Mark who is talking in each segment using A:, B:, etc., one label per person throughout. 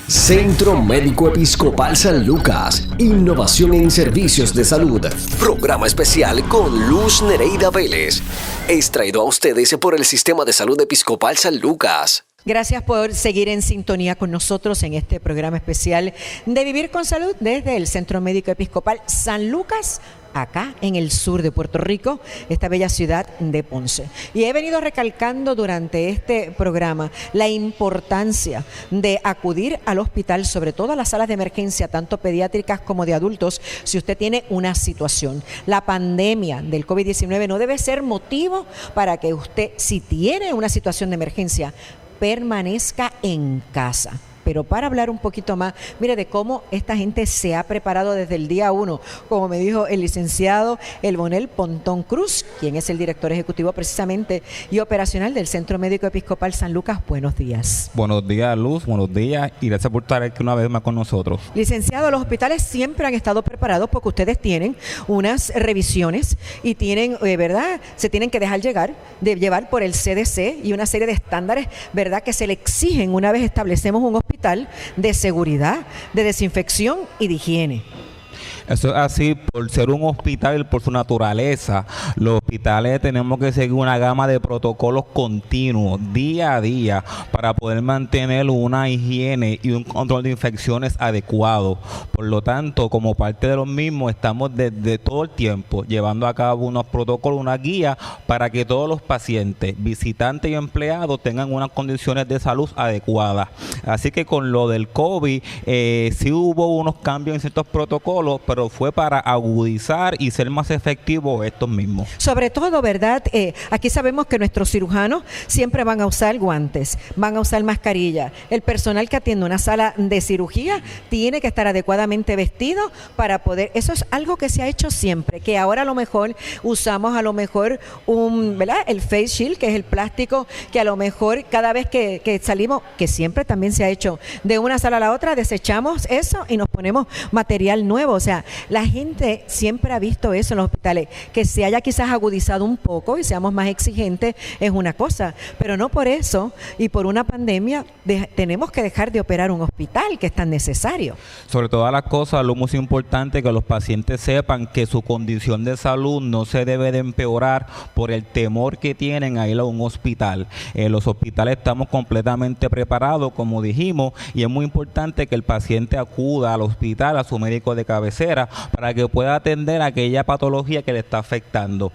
A: Centro Médico Episcopal San Lucas. Innovación en servicios de salud. Programa especial con Luz Nereida Vélez. Extraído a ustedes por el Sistema de Salud Episcopal San Lucas.
B: Gracias por seguir en sintonía con nosotros en este programa especial de Vivir con Salud desde el Centro Médico Episcopal San Lucas, acá en el sur de Puerto Rico, esta bella ciudad de Ponce. Y he venido recalcando durante este programa la importancia de acudir al hospital, sobre todo a las salas de emergencia, tanto pediátricas como de adultos, si usted tiene una situación. La pandemia del COVID-19 no debe ser motivo para que usted, si tiene una situación de emergencia, permanezca en casa. Pero para hablar un poquito más, mire, de cómo esta gente se ha preparado desde el día 1, como me dijo el licenciado Elbonel Pontón Cruz, quien es el director ejecutivo precisamente y operacional del Centro Médico Episcopal San Lucas. Buenos días.
C: Buenos días, Luz, buenos días y gracias por estar aquí una vez más con nosotros.
B: Licenciado, los hospitales siempre han estado preparados porque ustedes tienen unas revisiones y tienen, ¿verdad? Se tienen que dejar llevar por el CDC y una serie de estándares, ¿verdad?, que se le exigen una vez establecemos un hospital de seguridad, de desinfección y de higiene.
C: Eso es así, por ser un hospital, por su naturaleza, los hospitales tenemos que seguir una gama de protocolos continuos, día a día, para poder mantener una higiene y un control de infecciones adecuado. Por lo tanto, como parte de los mismos, estamos desde todo el tiempo llevando a cabo unos protocolos, una guía, para que todos los pacientes, visitantes y empleados tengan unas condiciones de salud adecuadas. Así que con lo del COVID, sí hubo unos cambios en ciertos protocolos, pero fue para agudizar y ser más efectivos estos mismos.
B: Sobre todo, ¿verdad? Aquí sabemos que nuestros cirujanos siempre van a usar guantes, van a usar mascarilla. El personal que atiende una sala de cirugía tiene que estar adecuadamente vestido para poder... Eso es algo que se ha hecho siempre, que ahora a lo mejor usamos ¿verdad?, el face shield, que es el plástico, que a lo mejor cada vez que salimos, que siempre también se ha hecho de una sala a la otra, desechamos eso y nos ponemos material nuevo. O sea, la gente siempre ha visto eso en los hospitales, que se haya quizás agudizado un poco y seamos más exigentes es una cosa, pero no por eso y por una pandemia tenemos que dejar de operar un hospital que es tan necesario.
C: Sobre todas las cosas, lo más importante es que los pacientes sepan que su condición de salud no se debe de empeorar por el temor que tienen a ir a un hospital. Los hospitales estamos completamente preparados, como dijimos, y es muy importante que el paciente acuda al hospital, a su médico de cabecera, para que pueda atender aquella patología que le está afectando.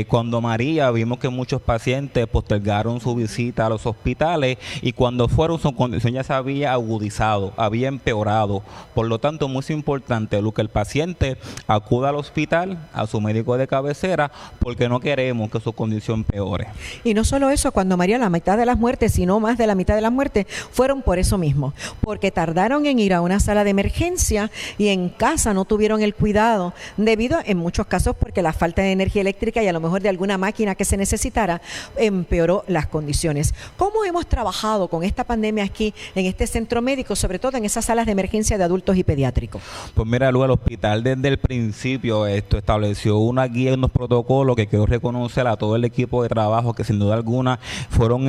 C: Cuando María vimos que muchos pacientes postergaron su visita a los hospitales y cuando fueron su condición ya se había agudizado, había empeorado. Por lo tanto, muy importante, Lu, que el paciente acuda al hospital, a su médico de cabecera, porque no queremos que su condición empeore.
B: Y no solo eso, cuando María, la mitad de las muertes, sino más de la mitad de las muertes, fueron por eso mismo, porque tardaron en ir a una sala de emergencia y en casa no tuvieron el cuidado, debido en muchos casos porque la falta de energía eléctrica y a lo mejor de alguna máquina que se necesitara empeoró las condiciones. ¿Cómo hemos trabajado con esta pandemia aquí en este centro médico, sobre todo en esas salas de emergencia de adultos y pediátricos?
C: Pues mira, Lu, el hospital desde el principio estableció una guía y unos protocolos que quiero reconocer a todo el equipo de trabajo que sin duda alguna fueron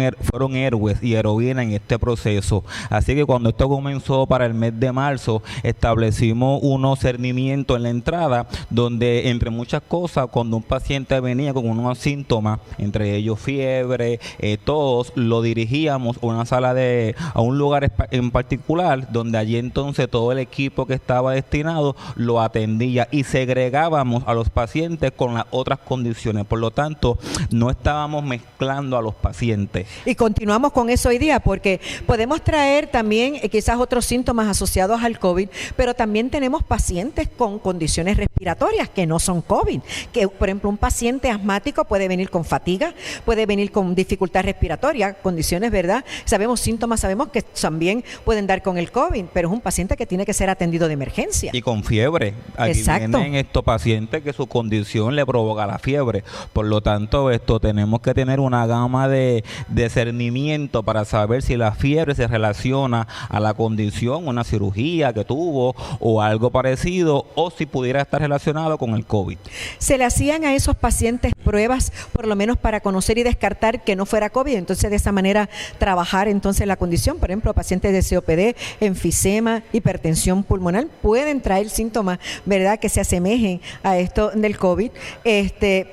C: héroes y heroínas en este proceso. Así que cuando esto comenzó para el mes de marzo, establecimos unos cernimientos en la entrada, donde entre muchas cosas, cuando un paciente venía con unos síntomas, entre ellos fiebre, tos, lo dirigíamos a un lugar en particular, donde allí entonces todo el equipo que estaba destinado lo atendía y segregábamos a los pacientes con las otras condiciones. Por lo tanto, no estábamos mezclando a los pacientes.
B: Y continuamos con eso hoy día, porque podemos traer también quizás otros síntomas asociados al COVID, pero también tenemos pacientes con condiciones respiratorias que no son COVID, que por ejemplo un paciente asmático puede venir con fatiga, puede venir con dificultad respiratoria, condiciones, ¿verdad? Síntomas sabemos que también pueden dar con el COVID, pero es un paciente que tiene que ser atendido de emergencia.
C: Y con fiebre. Aquí vienen estos pacientes que su condición le provoca la fiebre. Por lo tanto, tenemos que tener una gama de discernimiento para saber si la fiebre se relaciona a la condición, una cirugía que tuvo o algo parecido, o si pudiera estar relacionado relacionado con el COVID.
B: ¿Se le hacían a esos pacientes pruebas, por lo menos para conocer y descartar que no fuera COVID? Entonces, de esa manera, trabajar entonces la condición. Por ejemplo, pacientes de COPD, enfisema, hipertensión pulmonar, pueden traer síntomas, ¿verdad?, que se asemejen a esto del COVID,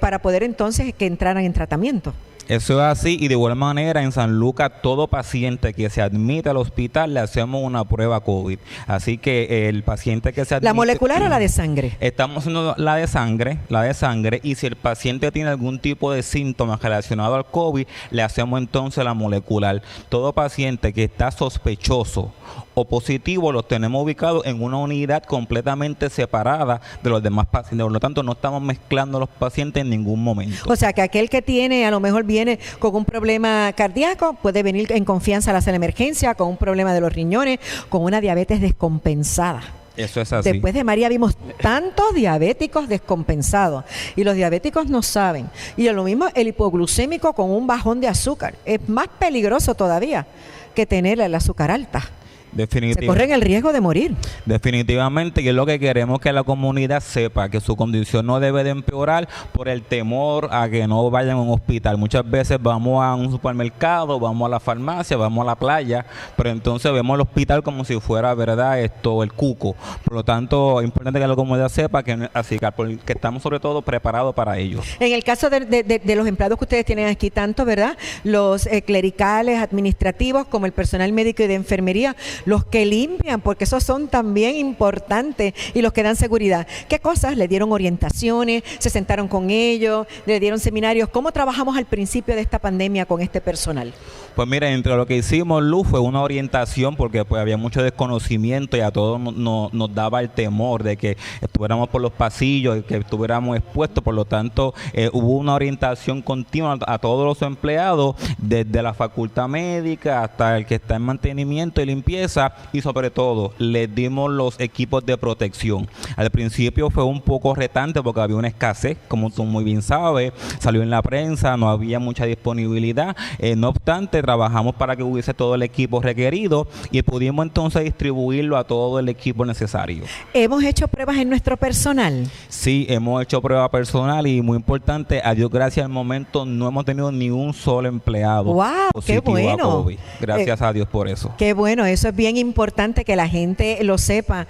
B: para poder entonces que entraran en tratamiento.
C: Eso es así, y de igual manera en San Lucas todo paciente que se admite al hospital le hacemos una prueba COVID. Así que el paciente que se admite...
B: ¿La molecular o la de sangre?
C: Estamos haciendo la de sangre, y si el paciente tiene algún tipo de síntomas relacionado al COVID, le hacemos entonces la molecular. Todo paciente que está sospechoso o positivo los tenemos ubicados en una unidad completamente separada de los demás pacientes. Por lo tanto, no estamos mezclando los pacientes en ningún momento.
B: O sea, que aquel que tiene, a lo mejor viene con un problema cardíaco, puede venir en confianza a la sala de emergencia, con un problema de los riñones, con una diabetes descompensada.
C: Eso es así.
B: Después de María vimos tantos diabéticos descompensados y los diabéticos no saben. Y lo mismo el hipoglucémico con un bajón de azúcar. Es más peligroso todavía que tener el azúcar alta. Se corren el riesgo de morir.
C: Definitivamente, y es lo que queremos que la comunidad sepa, que su condición no debe de empeorar por el temor a que no vayan a un hospital. Muchas veces vamos a un supermercado, vamos a la farmacia, vamos a la playa, pero entonces vemos el hospital como si fuera, ¿verdad?, el cuco. Por lo tanto, es importante que la comunidad sepa que así que estamos sobre todo preparados para ello.
B: En el caso de los empleados que ustedes tienen aquí, tanto, ¿verdad?, los clericales, administrativos, como el personal médico y de enfermería, los que limpian, porque esos son también importantes, y los que dan seguridad. ¿Qué cosas? Le dieron orientaciones, se sentaron con ellos, le dieron seminarios. ¿Cómo trabajamos al principio de esta pandemia con este personal?
C: Pues mira, entre lo que hicimos, Luz, fue una orientación, porque pues había mucho desconocimiento y a todos nos daba el temor de que estuviéramos por los pasillos, que estuviéramos expuestos. Por lo tanto, hubo una orientación continua a todos los empleados, desde la facultad médica hasta el que está en mantenimiento y limpieza, y sobre todo les dimos los equipos de protección. Al principio fue un poco retante porque había una escasez, como tú muy bien sabes, salió en la prensa, no había mucha disponibilidad. No obstante, trabajamos para que hubiese todo el equipo requerido y pudimos entonces distribuirlo a todo el equipo necesario.
B: ¿Hemos hecho pruebas en nuestro personal?
C: Sí, hemos hecho prueba personal, y muy importante, a Dios gracias, al momento no hemos tenido ni un solo empleado
B: positivo a COVID.
C: Gracias a Dios por eso.
B: Qué bueno, eso es bien importante que la gente lo sepa,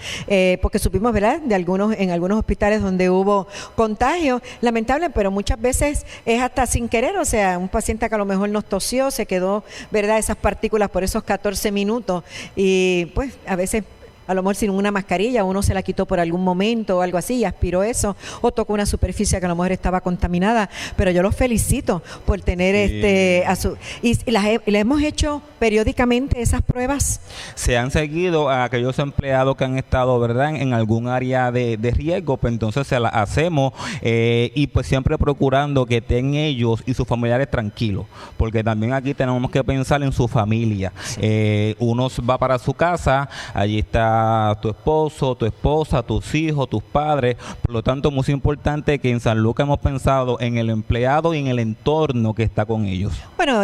B: porque supimos, ¿verdad?, en algunos hospitales donde hubo contagio, lamentable, pero muchas veces es hasta sin querer. O sea, un paciente que a lo mejor nos tosió, se quedó, ¿verdad?, esas partículas por esos 14 minutos, y pues a veces a lo mejor sin una mascarilla, uno se la quitó por algún momento o algo así y aspiró eso, o tocó una superficie que a lo mejor estaba contaminada. Pero yo los felicito por tener y le hemos hecho periódicamente esas pruebas.
C: Se han seguido a aquellos empleados que han estado, ¿verdad?, en algún área de riesgo, pues entonces se las hacemos, y pues siempre procurando que estén ellos y sus familiares tranquilos, porque también aquí tenemos que pensar en su familia. Uno va para su casa, allí está tu esposo, tu esposa, tus hijos, tus padres. Por lo tanto, muy importante que en San Lucas hemos pensado en el empleado y en el entorno que está con ellos.
B: Bueno,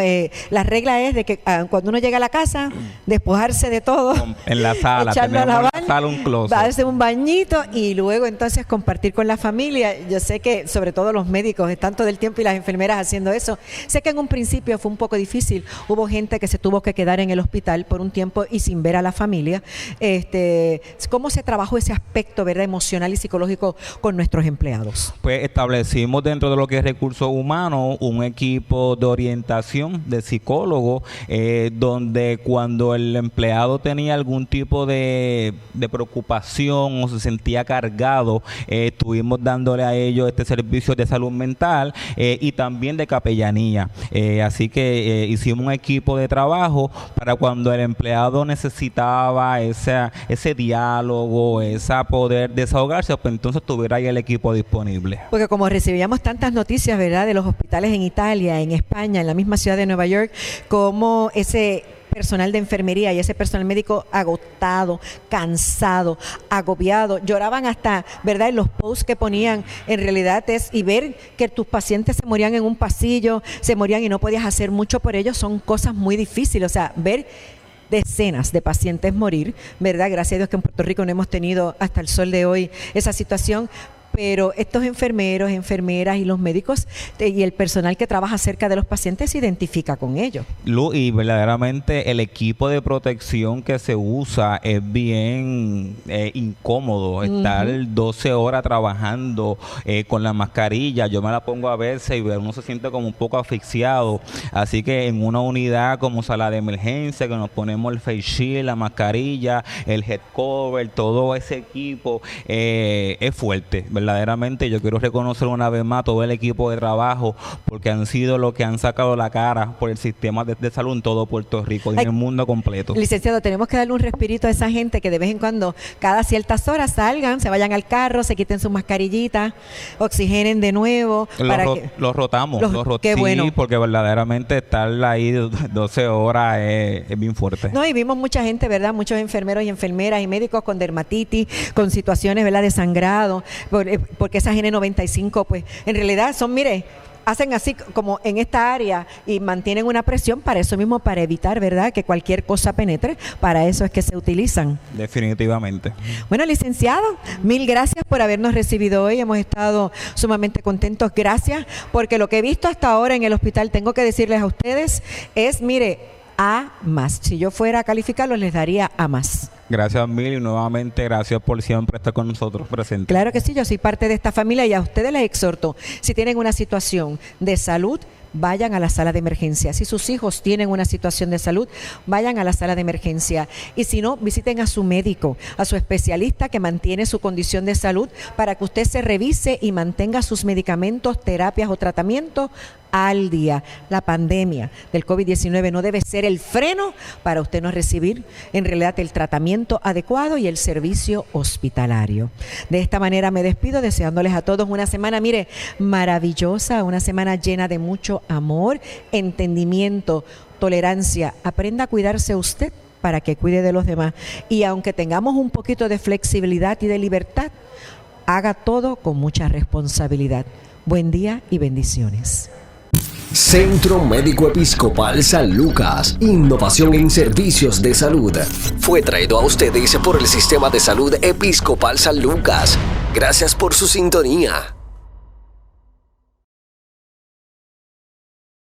B: la regla es de que cuando uno llega a la casa, despojarse de todo.
C: En la sala, tenemos en la sala un closet.
B: Darse un bañito y luego entonces compartir con la familia. Yo sé que sobre todo los médicos están todo el tiempo, y las enfermeras haciendo eso. Sé que en un principio fue un poco difícil. Hubo gente que se tuvo que quedar en el hospital por un tiempo y sin ver a la familia. ¿Cómo se trabajó ese aspecto, ¿verdad?, emocional y psicológico con nuestros empleados?
C: Pues establecimos dentro de lo que es recursos humanos un equipo de orientación de psicólogos, donde cuando el empleado tenía algún tipo de preocupación o se sentía cargado, estuvimos dándole a ellos este servicio de salud mental, y también de capellanía. Así que hicimos un equipo de trabajo para cuando el empleado necesitaba ese diálogo, esa poder desahogarse, pues entonces tuviera ahí el equipo disponible.
B: Porque como recibíamos tantas noticias, ¿verdad?, de los hospitales en Italia, en España, en la misma ciudad de Nueva York, como ese personal de enfermería y ese personal médico agotado, cansado, agobiado, lloraban hasta, ¿verdad?, en los posts que ponían, en realidad y ver que tus pacientes se morían en un pasillo, se morían y no podías hacer mucho por ellos, son cosas muy difíciles. O sea, ver decenas de pacientes morir, ¿verdad? Gracias a Dios que en Puerto Rico no hemos tenido hasta el sol de hoy esa situación, pero estos enfermeros, enfermeras y los médicos y el personal que trabaja cerca de los pacientes se identifica con ellos.
C: Y verdaderamente el equipo de protección que se usa es bien incómodo. Estar 12 horas trabajando con la mascarilla, yo me la pongo a veces y uno se siente como un poco asfixiado. Así que en una unidad como sala de emergencia, que nos ponemos el face shield, la mascarilla, el head cover, todo ese equipo es fuerte. Verdaderamente yo quiero reconocer una vez más todo el equipo de trabajo, porque han sido los que han sacado la cara por el sistema de salud en todo Puerto Rico y en el mundo completo. Licenciado,
B: tenemos que darle un respirito a esa gente que de vez en cuando, cada ciertas horas salgan, se vayan al carro, se quiten sus mascarillitas, oxigenen de nuevo.
C: Los rotamos,
B: qué bueno.
C: Sí, porque verdaderamente estar ahí 12 horas es bien fuerte.
B: No, y vimos mucha gente, ¿verdad? Muchos enfermeros y enfermeras y médicos con dermatitis, con situaciones, ¿verdad? De sangrado, porque esas N95, pues, en realidad son, mire, hacen así como en esta área y mantienen una presión para eso mismo, para evitar, ¿verdad?, que cualquier cosa penetre. Para eso es que se utilizan.
C: Definitivamente.
B: Bueno, licenciado, mil gracias por habernos recibido hoy. Hemos estado sumamente contentos. Gracias, porque lo que he visto hasta ahora en el hospital, tengo que decirles a ustedes, es, mire, A+. Si yo fuera a calificarlos, les daría A+.
C: Gracias mil y nuevamente gracias por siempre estar con nosotros presentes.
B: Claro que sí, yo soy parte de esta familia y a ustedes les exhorto, si tienen una situación de salud, vayan a la sala de emergencia. Si sus hijos tienen una situación de salud, vayan a la sala de emergencia. Y si no, visiten a su médico, a su especialista que mantiene su condición de salud, para que usted se revise y mantenga sus medicamentos, terapias o tratamientos al día. La pandemia del COVID-19 no debe ser el freno para usted no recibir en realidad el tratamiento adecuado y el servicio hospitalario. De esta manera me despido deseándoles a todos una semana, mire, maravillosa, una semana llena de mucho amor, entendimiento, tolerancia. Aprenda a cuidarse usted para que cuide de los demás. Y aunque tengamos un poquito de flexibilidad y de libertad, haga todo con mucha responsabilidad. Buen día y bendiciones.
A: Centro Médico Episcopal San Lucas, innovación en servicios de salud. Fue traído a ustedes por el Sistema de Salud Episcopal San Lucas. Gracias por su sintonía.